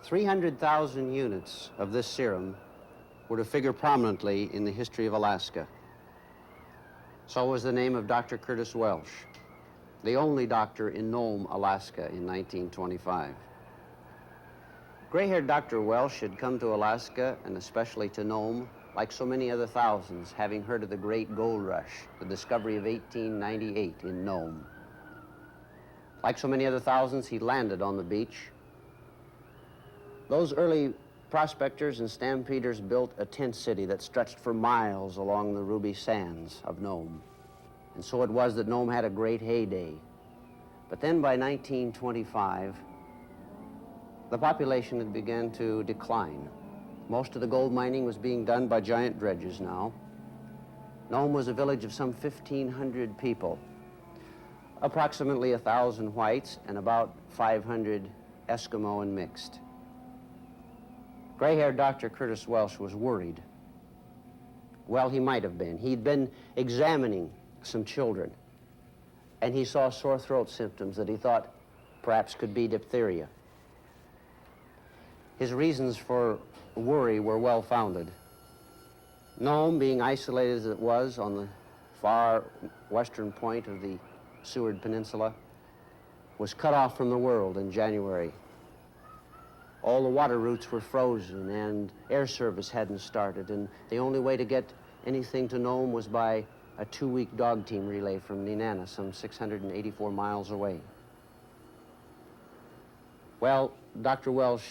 300,000 units of this serum were to figure prominently in the history of Alaska. So was the name of Dr. Curtis Welsh, the only doctor in Nome, Alaska in 1925. Gray-haired Dr. Welsh had come to Alaska, and especially to Nome, like so many other thousands, having heard of the great gold rush, the discovery of 1898 in Nome. Like so many other thousands, he landed on the beach. Those early prospectors and stampeders built a tent city that stretched for miles along the ruby sands of Nome. And so it was that Nome had a great heyday. But then by 1925, the population had begun to decline. Most of the gold mining was being done by giant dredges now. Nome was a village of some 1,500 people, approximately 1,000 whites and about 500 Eskimo and mixed. Gray-haired Dr. Curtis Welsh was worried. Well, he might have been. He'd been examining some children, and he saw sore throat symptoms that he thought perhaps could be diphtheria. His reasons for worry were well-founded. Nome, being isolated as it was on the far western point of the Seward Peninsula, was cut off from the world in January. All the water routes were frozen and air service hadn't started, and the only way to get anything to Nome was by a 2-week dog team relay from Nenana, some 684 miles away. Well, Dr. Welsh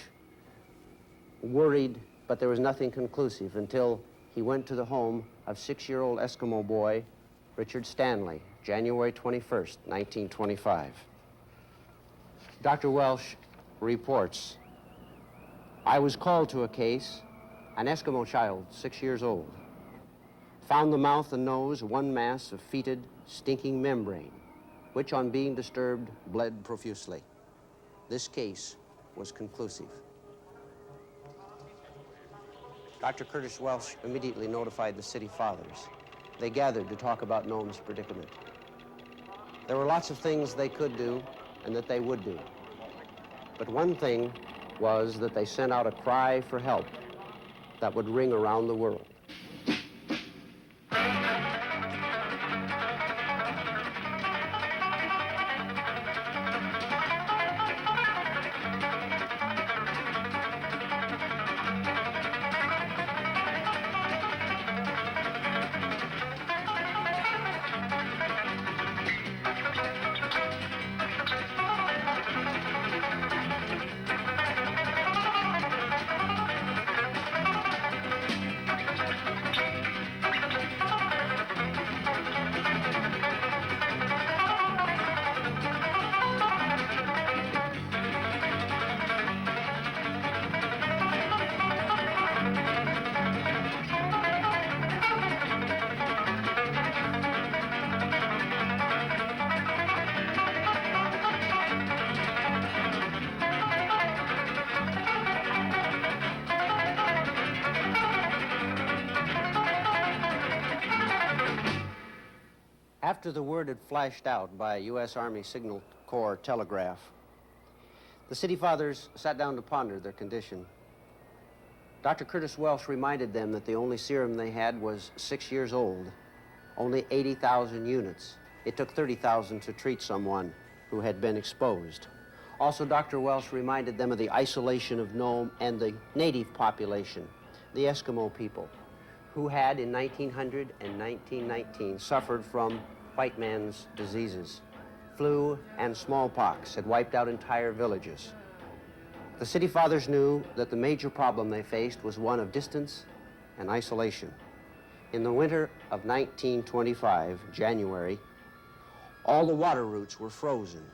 worried, but there was nothing conclusive until he went to the home of 6-year-old Eskimo boy Richard Stanley, January 21st, 1925. Dr. Welsh reports, "I was called to a case, an Eskimo child, 6 years old, found the mouth and nose one mass of fetid, stinking membrane, which on being disturbed bled profusely. This case was conclusive." Dr. Curtis Welsh immediately notified the city fathers. They gathered to talk about Nome's predicament. There were lots of things they could do and that they would do. But one thing was that they sent out a cry for help that would ring around the world. After the word had flashed out by U.S. Army Signal Corps telegraph, the city fathers sat down to ponder their condition. Dr. Curtis Welsh reminded them that the only serum they had was 6 years old, only 80,000 units. It took 30,000 to treat someone who had been exposed. Also, Dr. Welsh reminded them of the isolation of Nome and the native population, the Eskimo people, who had in 1900 and 1919 suffered from white man's diseases. Flu and smallpox had wiped out entire villages. The city fathers knew that the major problem they faced was one of distance and isolation. In the winter of 1925, January, all the water routes were frozen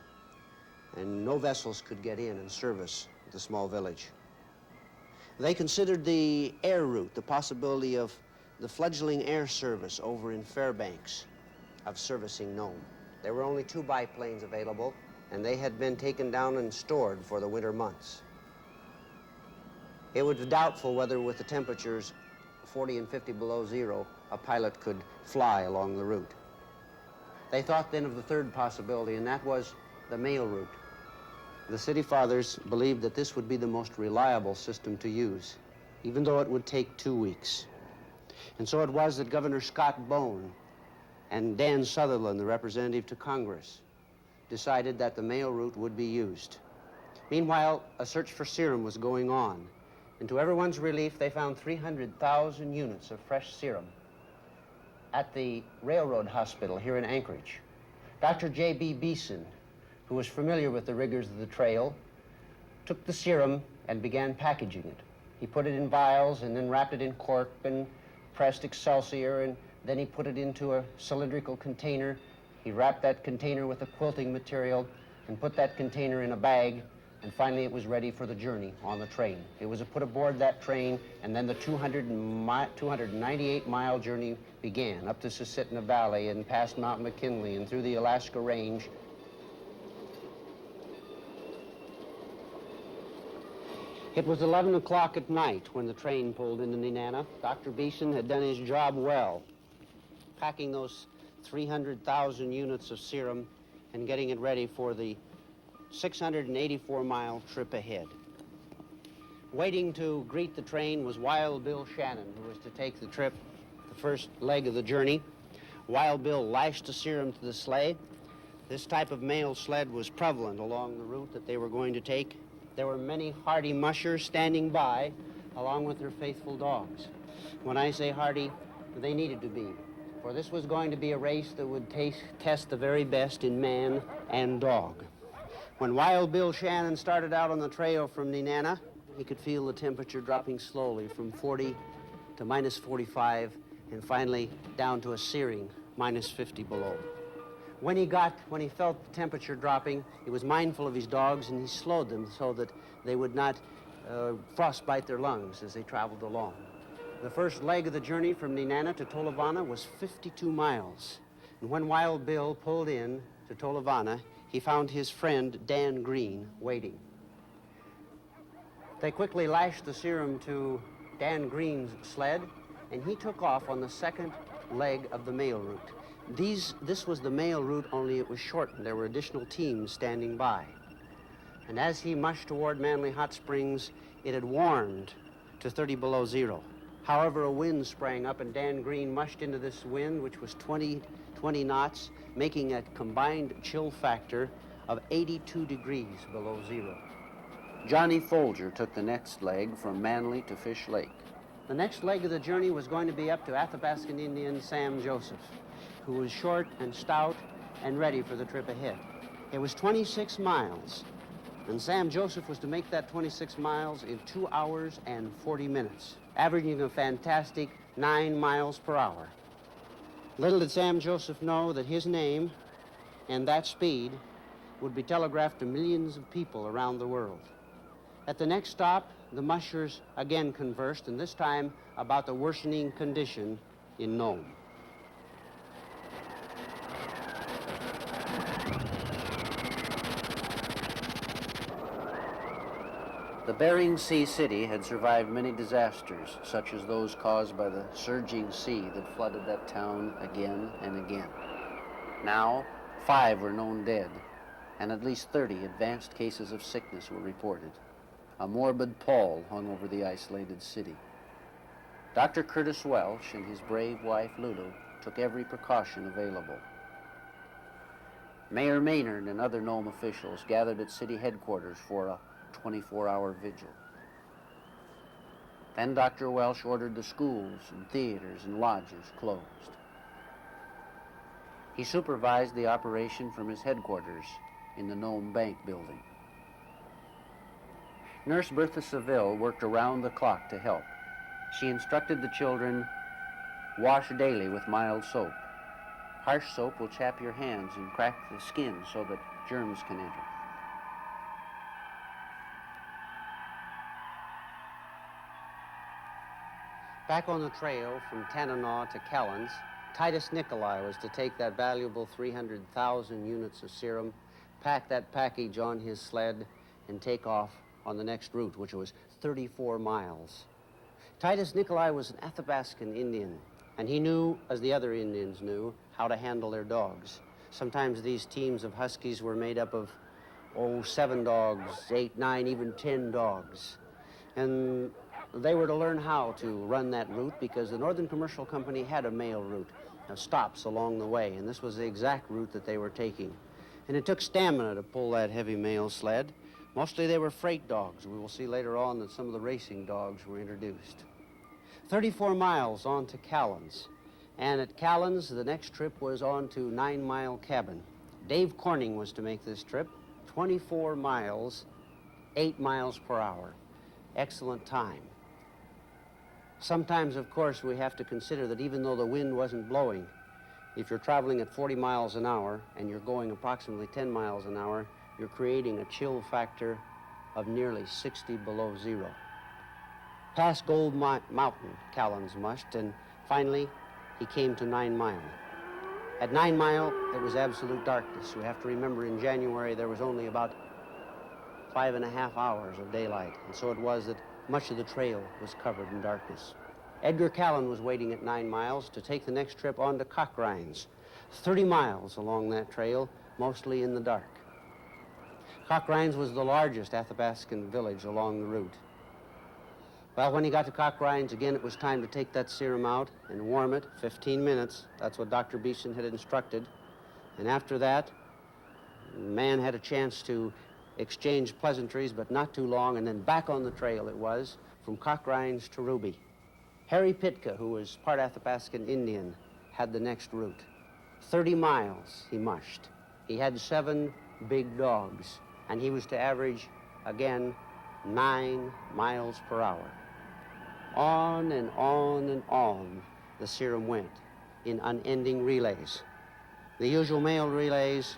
and no vessels could get in and service the small village. They considered the air route, the possibility of the fledgling air service over in Fairbanks, of servicing Nome. There were only 2 biplanes available, and they had been taken down and stored for the winter months. It was doubtful whether, with the temperatures 40 and 50 below zero, a pilot could fly along the route. They thought then of the third possibility, and that was the mail route. The City Fathers believed that this would be the most reliable system to use, even though it would take 2 weeks. And so it was that Governor Scott Bone and Dan Sutherland, the representative to Congress, decided that the mail route would be used. Meanwhile, a search for serum was going on, and to everyone's relief, they found 300,000 units of fresh serum at the railroad hospital here in Anchorage. Dr. J.B. Beeson, who was familiar with the rigors of the trail, took the serum and began packaging it. He put it in vials and then wrapped it in cork and pressed excelsior, and then he put it into a cylindrical container. He wrapped that container with a quilting material and put that container in a bag, and finally it was ready for the journey on the train. It was put aboard that train, and then the 298-mile journey began up the Susitna Valley and past Mount McKinley and through the Alaska Range. It was 11 o'clock at night when the train pulled into Nenana. Dr. Beeson had done his job well, packing those 300,000 units of serum and getting it ready for the 684-mile trip ahead. Waiting to greet the train was Wild Bill Shannon, who was to take the trip, the first leg of the journey. Wild Bill lashed the serum to the sleigh. This type of mail sled was prevalent along the route that they were going to take. There were many hardy mushers standing by, along with their faithful dogs. When I say hardy, they needed to be, for this was going to be a race that would test the very best in man and dog. When Wild Bill Shannon started out on the trail from Nenana, he could feel the temperature dropping slowly from 40 to minus 45, and finally down to a searing minus 50 below. When he felt the temperature dropping, he was mindful of his dogs, and he slowed them so that they would not frostbite their lungs as they traveled along. The first leg of the journey from Nenana to Tolovana was 52 miles. And when Wild Bill pulled in to Tolovana, he found his friend Dan Green waiting. They quickly lashed the serum to Dan Green's sled, and he took off on the second leg of the mail route. This was the mail route, only it was shortened. There were additional teams standing by. And as he mushed toward Manly Hot Springs, it had warmed to 30 below zero. However, a wind sprang up, and Dan Green mushed into this wind, which was 20 knots, making a combined chill factor of 82 degrees below zero. Johnny Folger took the next leg from Manly to Fish Lake. The next leg of the journey was going to be up to Athabascan Indian Sam Joseph, who was short and stout and ready for the trip ahead. It was 26 miles, and Sam Joseph was to make that 26 miles in 2 hours and 40 minutes, averaging a fantastic 9 miles per hour. Little did Sam Joseph know that his name and that speed would be telegraphed to millions of people around the world. At the next stop, the mushers again conversed, and this time about the worsening condition in Nome. The Bering Sea city had survived many disasters, such as those caused by the surging sea that flooded that town again and again. Now, 5 were known dead, and at least 30 advanced cases of sickness were reported. A morbid pall hung over the isolated city. Dr. Curtis Welsh and his brave wife, Lulu, took every precaution available. Mayor Maynard and other Nome officials gathered at city headquarters for a 24-hour vigil. Then Dr. Welsh ordered the schools and theaters and lodges closed. He supervised the operation from his headquarters in the Nome Bank building. Nurse Bertha Seville worked around the clock to help. She instructed the children, wash daily with mild soap. Harsh soap will chap your hands and crack the skin so that germs can enter. Back on the trail from Tanana to Callens, Titus Nicolai was to take that valuable 300,000 units of serum, pack that package on his sled, and take off on the next route, which was 34 miles. Titus Nicolai was an Athabascan Indian, and he knew, as the other Indians knew, how to handle their dogs. Sometimes these teams of huskies were made up of 7 dogs, 8, 9, even 10 dogs. And they were to learn how to run that route because the Northern Commercial Company had a mail route, stops along the way, and this was the exact route that they were taking. And it took stamina to pull that heavy mail sled. Mostly they were freight dogs. We will see later on that some of the racing dogs were introduced. 34 miles on to Callens. And at Callens, the next trip was on to 9 Mile Cabin. Dave Corning was to make this trip, 24 miles, 8 miles per hour. Excellent time. Sometimes, of course, we have to consider that even though the wind wasn't blowing, if you're traveling at 40 miles an hour and you're going approximately 10 miles an hour, you're creating a chill factor of nearly 60 below zero. Past Gold Mountain, Callens mushed, and finally, he came to 9 Mile. At 9 Mile, it was absolute darkness. We have to remember in January there was only about 5.5 hours of daylight, and so it was that much of the trail was covered in darkness. Edgar Callan was waiting at 9 miles to take the next trip on to Cochrines, 30 miles along that trail, mostly in the dark. Cochrines was the largest Athabascan village along the route. Well, when he got to Cochrines, again, it was time to take that serum out and warm it, 15 minutes. That's what Dr. Beeson had instructed. And after that, the man had a chance to exchange pleasantries, but not too long, and then back on the trail it was, from Cochrines to Ruby. Harry Pitka, who was part Athabascan Indian, had the next route. 30 miles he mushed. He had 7 big dogs, and he was to average, again, 9 miles per hour. On and on and on the serum went in unending relays. The usual mail relays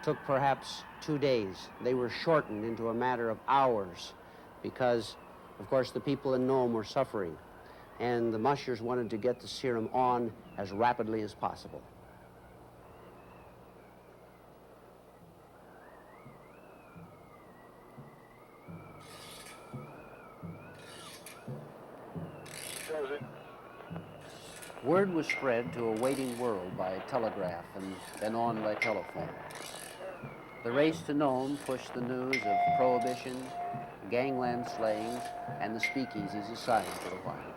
took perhaps 2 days. They were shortened into a matter of hours because, of course, the people in Nome were suffering, and the mushers wanted to get the serum on as rapidly as possible. Word was spread to a waiting world by telegraph and then on by telephone. The race to Nome pushed the news of prohibition, gangland slayings, and the speakeasies aside for a while.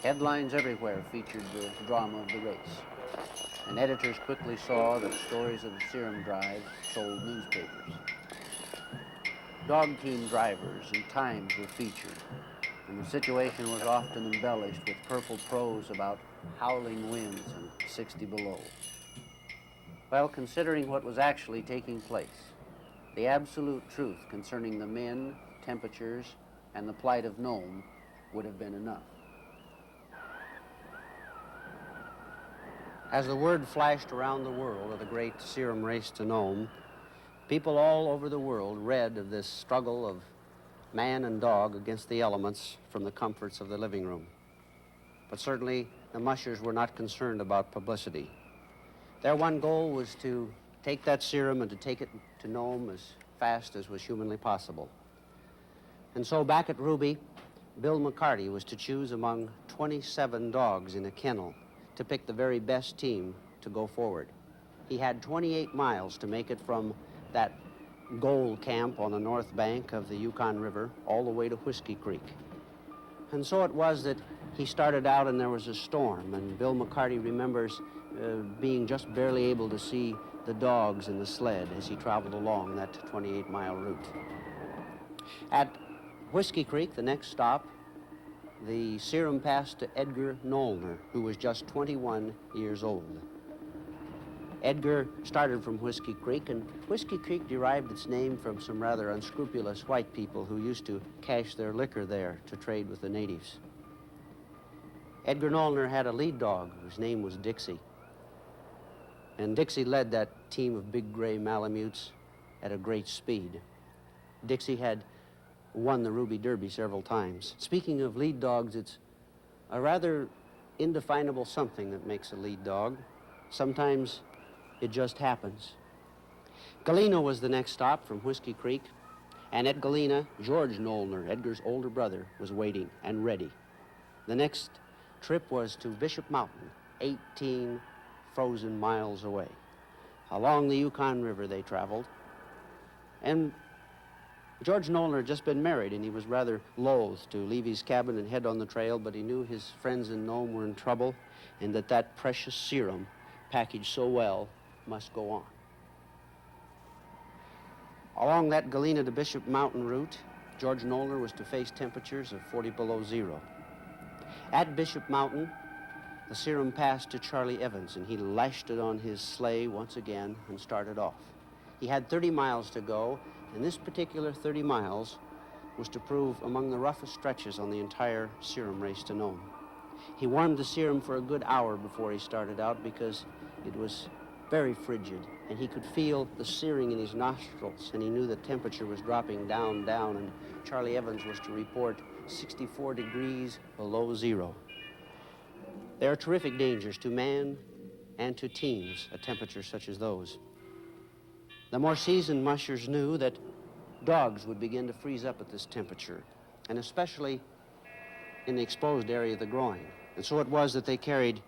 Headlines everywhere featured the drama of the race, and editors quickly saw that stories of the serum drive sold newspapers. Dog team drivers and times were featured, and the situation was often embellished with purple prose about howling winds and 60 below. Well, considering what was actually taking place, the absolute truth concerning the men, temperatures, and the plight of Nome would have been enough. As the word flashed around the world of the great serum race to Nome, people all over the world read of this struggle of man and dog against the elements from the comforts of the living room. But certainly the mushers were not concerned about publicity. Their one goal was to take that serum and to take it to Nome as fast as was humanly possible. And so back at Ruby, Bill McCarty was to choose among 27 dogs in a kennel to pick the very best team to go forward. He had 28 miles to make it from that gold camp on the north bank of the Yukon River all the way to Whiskey Creek. And so it was that he started out and there was a storm, and Bill McCarty remembers being just barely able to see the dogs in the sled as he traveled along that 28-mile route. At Whiskey Creek, the next stop, the serum passed to Edgar Nollner, who was just 21 years old. Edgar started from Whiskey Creek, and Whiskey Creek derived its name from some rather unscrupulous white people who used to cache their liquor there to trade with the natives. Edgar Nollner had a lead dog whose name was Dixie. And Dixie led that team of big gray Malamutes at a great speed. Dixie had won the Ruby Derby several times. Speaking of lead dogs, it's a rather indefinable something that makes a lead dog. Sometimes it just happens. Galena was the next stop from Whiskey Creek, and at Galena, George Nollner, Edgar's older brother, was waiting and ready. The next trip was to Bishop Mountain, 18 frozen miles away. Along the Yukon River they traveled. And George Nolan had just been married, and he was rather loath to leave his cabin and head on the trail, but he knew his friends in Nome were in trouble, and that precious serum, packaged so well, must go on. Along that Galena to Bishop Mountain route, George Nolan was to face temperatures of 40 below zero. At Bishop Mountain, the serum passed to Charlie Evans, and he lashed it on his sleigh once again and started off. He had 30 miles to go, and this particular 30 miles was to prove among the roughest stretches on the entire Serum Race to Nome. He warmed the serum for a good hour before he started out because it was very frigid, and he could feel the searing in his nostrils, and he knew the temperature was dropping down, and Charlie Evans was to report 64 degrees below zero. There are terrific dangers to man and to teams at temperatures such as those. The more seasoned mushers knew that dogs would begin to freeze up at this temperature, and especially in the exposed area of the groin. And so it was that they carried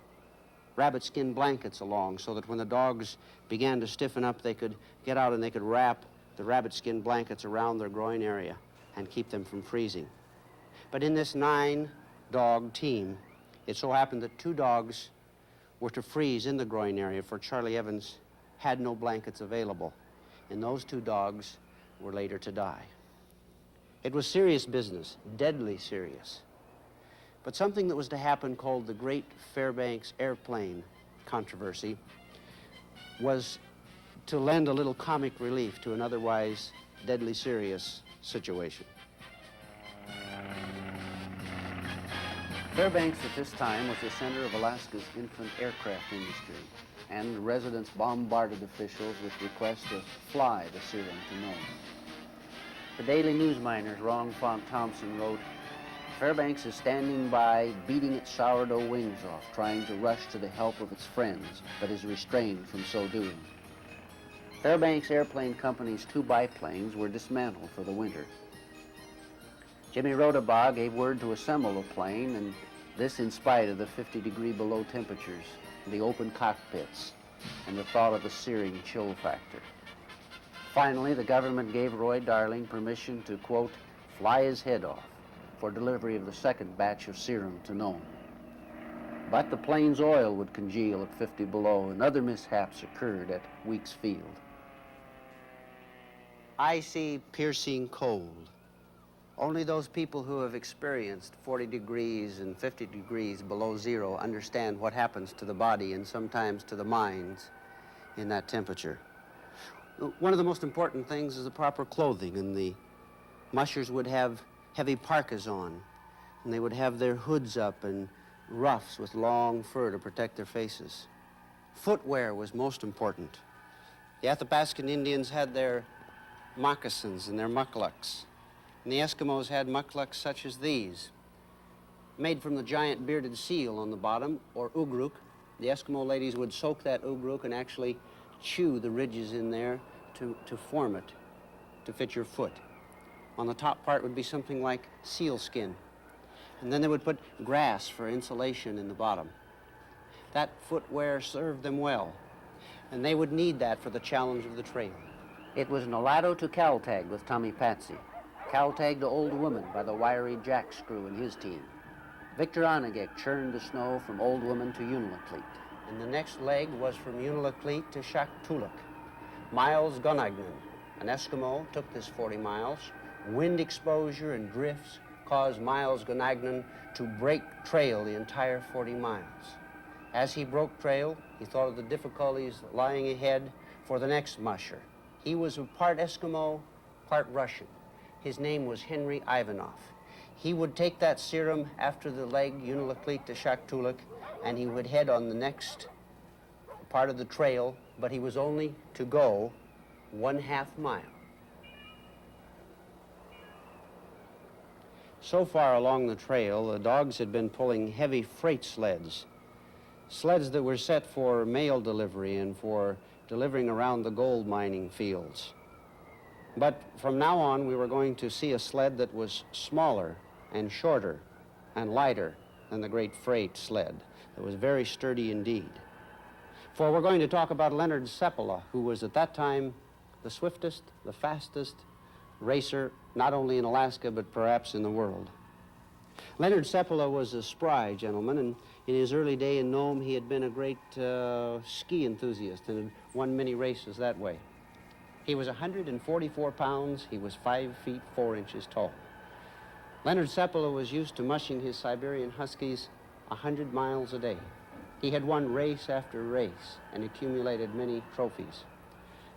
rabbit skin blankets along so that when the dogs began to stiffen up, they could get out and they could wrap the rabbit skin blankets around their groin area and keep them from freezing. But in this 9-dog team, it so happened that 2 dogs were to freeze in the groin area, for Charlie Evans had no blankets available, and those 2 dogs were later to die. It was serious business, deadly serious. But something that was to happen, called the Great Fairbanks Airplane Controversy, was to lend a little comic relief to an otherwise deadly serious situation. Fairbanks at this time was the center of Alaska's infant aircraft industry, and residents bombarded officials with requests to fly the serum to Nome. The Daily News Miner's Ron Font Thompson wrote, "Fairbanks is standing by, beating its sourdough wings off, trying to rush to the help of its friends, but is restrained from so doing." Fairbanks Airplane Company's 2 biplanes were dismantled for the winter. Jimmy Rodabaugh gave word to assemble a plane, and this in spite of the 50-degree below temperatures, the open cockpits, and the thought of the searing chill factor. Finally, the government gave Roy Darling permission to, quote, fly his head off for delivery of the second batch of serum to Nome. But the plane's oil would congeal at 50 below, and other mishaps occurred at Weeks Field. Icy, piercing cold. Only those people who have experienced 40 degrees and 50 degrees below zero understand what happens to the body and sometimes to the minds in that temperature. One of the most important things is the proper clothing, and the mushers would have heavy parkas on, and they would have their hoods up and ruffs with long fur to protect their faces. Footwear was most important. The Athabascan Indians had their moccasins and their mucklucks, and the Eskimos had mucklucks such as these, made from the giant bearded seal on the bottom, or ugruk. The Eskimo ladies would soak that ugruk and actually chew the ridges in there to form it, to fit your foot. On the top part would be something like seal skin. And then they would put grass for insulation in the bottom. That footwear served them well, and they would need that for the challenge of the trail. It was Nolado to Caltag with Tommy Patsy, Caltag to Old Woman by the wiry jack screw in his team. Victor Onegek churned the snow from Old Woman to Unalakleet. And the next leg was from Unalakleet to Shaktulak. Miles Gunagnan, an Eskimo, took this 40 miles. Wind exposure and drifts caused Miles Gunagnan to break trail the entire 40 miles. As he broke trail, he thought of the difficulties lying ahead for the next musher. He was a part Eskimo, part Russian. His name was Henry Ivanov. He would take that serum after the leg, Unalakleet to Shaktulak, and he would head on the next part of the trail, but he was only to go 1/2 mile. So far along the trail, the dogs had been pulling heavy freight sleds, sleds that were set for mail delivery and for delivering around the gold mining fields. But from now on, we were going to see a sled that was smaller and shorter and lighter than the great freight sled. It was very sturdy indeed. For we're going to talk about Leonard Seppala, who was at that time the swiftest, the fastest racer, not only in Alaska, but perhaps in the world. Leonard Seppala was a spry gentleman, and in his early day in Nome, he had been a great ski enthusiast and had won many races that way. He was 144 pounds. He was 5 feet 4 inches tall. Leonard Seppala was used to mushing his Siberian Huskies 100 miles a day. He had won race after race and accumulated many trophies.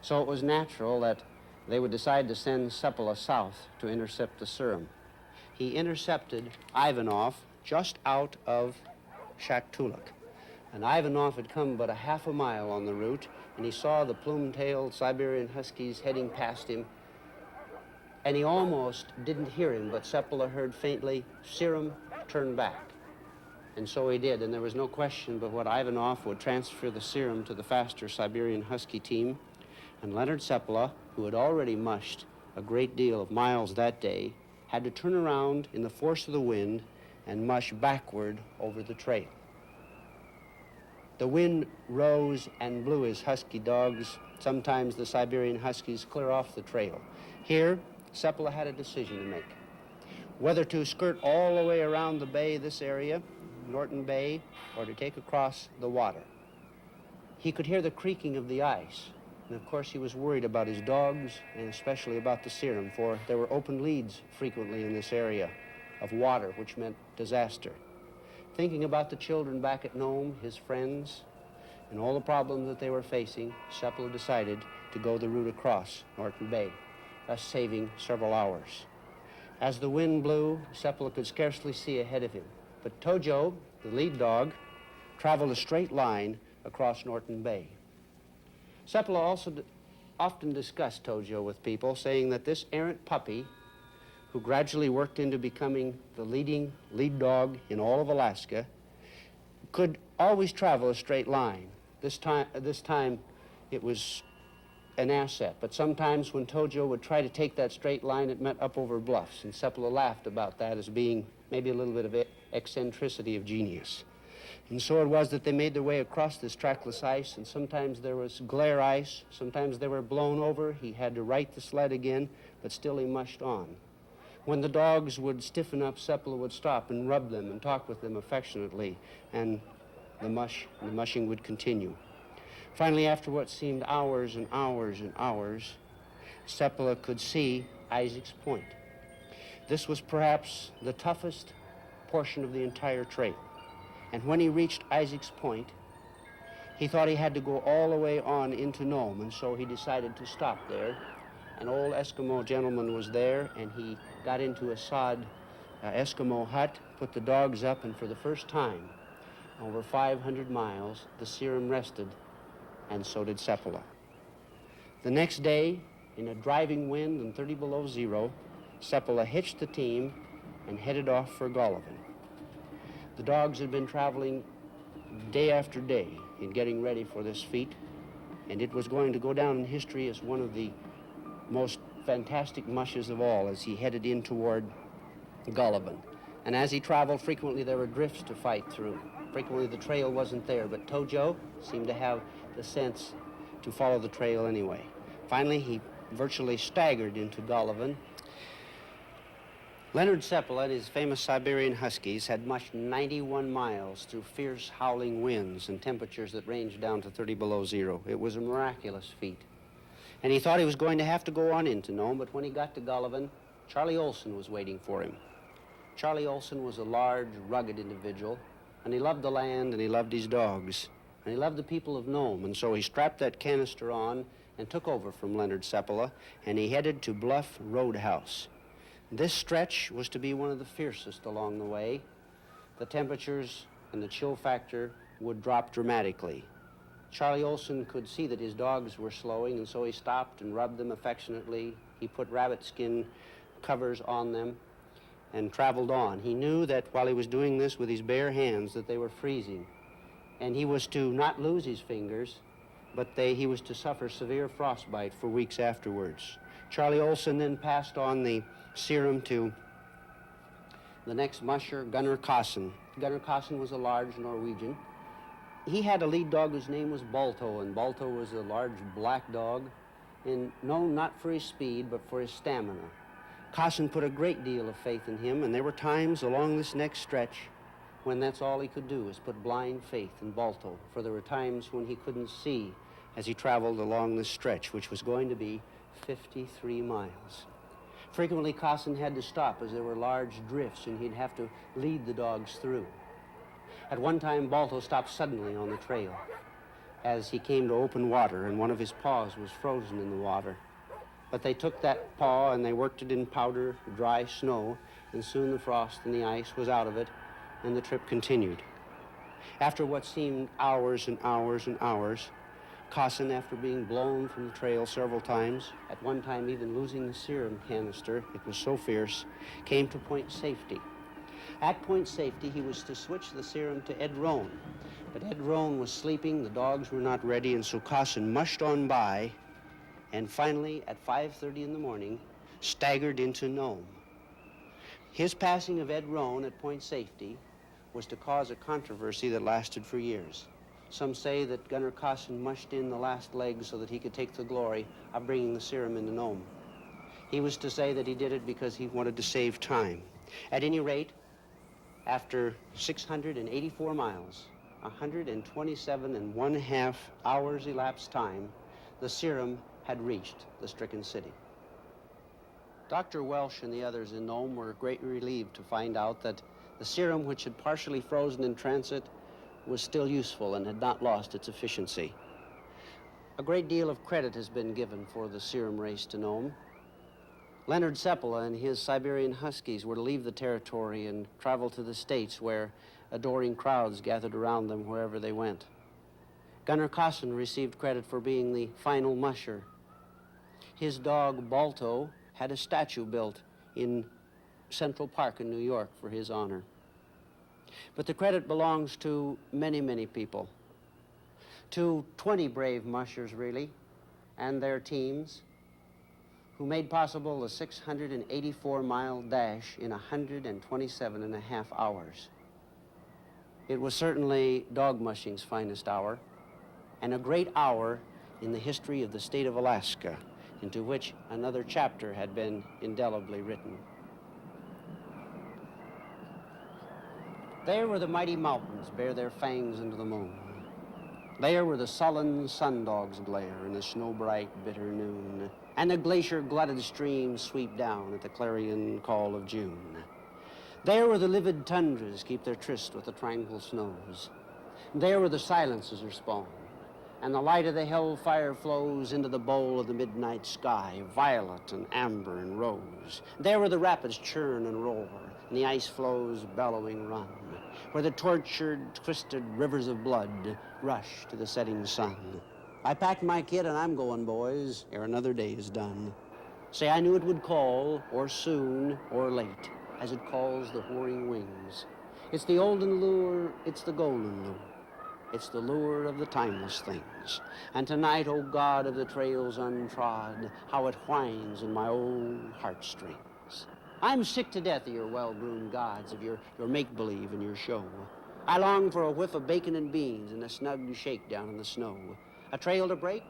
So it was natural that they would decide to send Seppala south to intercept the serum. He intercepted Ivanov just out of Shaktulak. And Ivanov had come but a half a mile on the route, and he saw the plume-tailed Siberian Huskies heading past him, and he almost didn't hear him, but Seppala heard faintly, "Serum, turn back." And so he did, and there was no question but what Ivanov would transfer the serum to the faster Siberian Husky team, and Leonard Seppala, who had already mushed a great deal of miles that day, had to turn around in the force of the wind and mush backward over the trail. The wind rose and blew his husky dogs, sometimes the Siberian Huskies, clear off the trail. Here, Seppala had a decision to make. Whether to skirt all the way around the bay, this area, Norton Bay, or to take across the water. He could hear the creaking of the ice, and of course he was worried about his dogs and especially about the serum, for there were open leads frequently in this area of water, which meant disaster. Thinking about the children back at Nome, his friends, and all the problems that they were facing, Seppala decided to go the route across Norton Bay, thus saving several hours. As the wind blew, Seppala could scarcely see ahead of him, but Tojo, the lead dog, traveled a straight line across Norton Bay. Seppala also often discussed Tojo with people, saying that this errant puppy, who gradually worked into becoming the lead dog in all of Alaska, could always travel a straight line. This time it was an asset, but sometimes when Tojo would try to take that straight line, it meant up over bluffs, and Seppala laughed about that as being maybe a little bit of eccentricity of genius. And so it was that they made their way across this trackless ice, and sometimes there was glare ice, sometimes they were blown over. He had to right the sled again, but still he mushed on. When the dogs would stiffen up, Seppala would stop and rub them and talk with them affectionately, and the mushing would continue. Finally, after what seemed hours and hours and hours, Seppala could see Isaac's Point. This was perhaps the toughest portion of the entire trail. And when he reached Isaac's Point, he thought he had to go all the way on into Nome, and so he decided to stop there. An old Eskimo gentleman was there, and he got into a sod Eskimo hut, put the dogs up, and for the first time, over 500 miles, the serum rested, and so did Seppala. The next day, in a driving wind and 30 below zero, Seppala hitched the team and headed off for Golovin. The dogs had been traveling day after day in getting ready for this feat, and it was going to go down in history as one of the most fantastic mushes of all as he headed in toward Golovin. And as he traveled, frequently there were drifts to fight through. Frequently the trail wasn't there, but Tojo seemed to have the sense to follow the trail anyway. Finally, he virtually staggered into Golovin. Leonard Seppala and his famous Siberian Huskies had mushed 91 miles through fierce howling winds and temperatures that ranged down to 30 below zero. It was a miraculous feat. And he thought he was going to have to go on into Nome, but when he got to Golovin, Charlie Olson was waiting for him. Charlie Olson was a large, rugged individual, and he loved the land, and he loved his dogs, and he loved the people of Nome, and so he strapped that canister on and took over from Leonard Seppala, and he headed to Bluff Roadhouse. This stretch was to be one of the fiercest along the way. The temperatures and the chill factor would drop dramatically. Charlie Olson could see that his dogs were slowing, and so he stopped and rubbed them affectionately. He put rabbit skin covers on them and traveled on. He knew that while he was doing this with his bare hands that they were freezing, and he was to not lose his fingers, but he was to suffer severe frostbite for weeks afterwards. Charlie Olson then passed on the serum to the next musher, Gunnar Kaasen. Gunnar Kaasen was a large Norwegian. He had a lead dog whose name was Balto, and Balto was a large black dog, known not for his speed, but for his stamina. Kaasen put a great deal of faith in him, and there were times along this next stretch when that's all he could do is put blind faith in Balto, for there were times when he couldn't see as he traveled along this stretch, which was going to be 53 miles. Frequently, Kaasen had to stop as there were large drifts, and he'd have to lead the dogs through. At one time, Balto stopped suddenly on the trail as he came to open water, and one of his paws was frozen in the water. But they took that paw and they worked it in powder, dry snow, and soon the frost and the ice was out of it, and the trip continued. After what seemed hours and hours and hours, Kaasen, after being blown from the trail several times, at one time even losing the serum canister, it was so fierce, came to Point Safety. At Point Safety, he was to switch the serum to Ed Roan. But Ed Roan was sleeping, the dogs were not ready, and so Kaasen mushed on by, and finally, at 5:30 in the morning, staggered into Nome. His passing of Ed Roan at Point Safety was to cause a controversy that lasted for years. Some say that Gunnar Kaasen mushed in the last leg so that he could take the glory of bringing the serum into Nome. He was to say that he did it because he wanted to save time. At any rate, after 684 miles, 127 and 1/2 hours elapsed time, the serum had reached the stricken city. Dr. Welsh and the others in Nome were greatly relieved to find out that the serum, which had partially frozen in transit, was still useful and had not lost its efficiency. A great deal of credit has been given for the Serum Race to Nome. Leonard Seppala and his Siberian Huskies were to leave the territory and travel to the States, where adoring crowds gathered around them wherever they went. Gunnar Kaasen received credit for being the final musher. His dog, Balto, had a statue built in Central Park in New York for his honor. But the credit belongs to many, many people. To 20 brave mushers, really, and their teams, who made possible the 684-mile dash in 127.5 hours. It was certainly dog mushing's finest hour, and a great hour in the history of the state of Alaska, into which another chapter had been indelibly written. There where the mighty mountains bear their fangs into the moon. There where the sullen sundogs glare in the snow-bright, bitter noon, and the glacier-glutted streams sweep down at the clarion call of June. There where the livid tundras keep their tryst with the tranquil snows. There where the silences are spawned, and the light of the hellfire flows into the bowl of the midnight sky, violet and amber and rose. There where the rapids churn and roar, and the ice flows bellowing run, where the tortured, twisted rivers of blood rush to the setting sun. I packed my kit and I'm going, boys, ere another day is done. Say, I knew it would call, or soon, or late, as it calls the whoring wings. It's the olden lure, it's the golden lure. It's the lure of the timeless things. And tonight, O God of the trails untrod, how it whines in my old heartstrings. I'm sick to death of your well-groomed gods, of your make-believe and your show. I long for a whiff of bacon and beans and a snug shake down in the snow. A trail to break,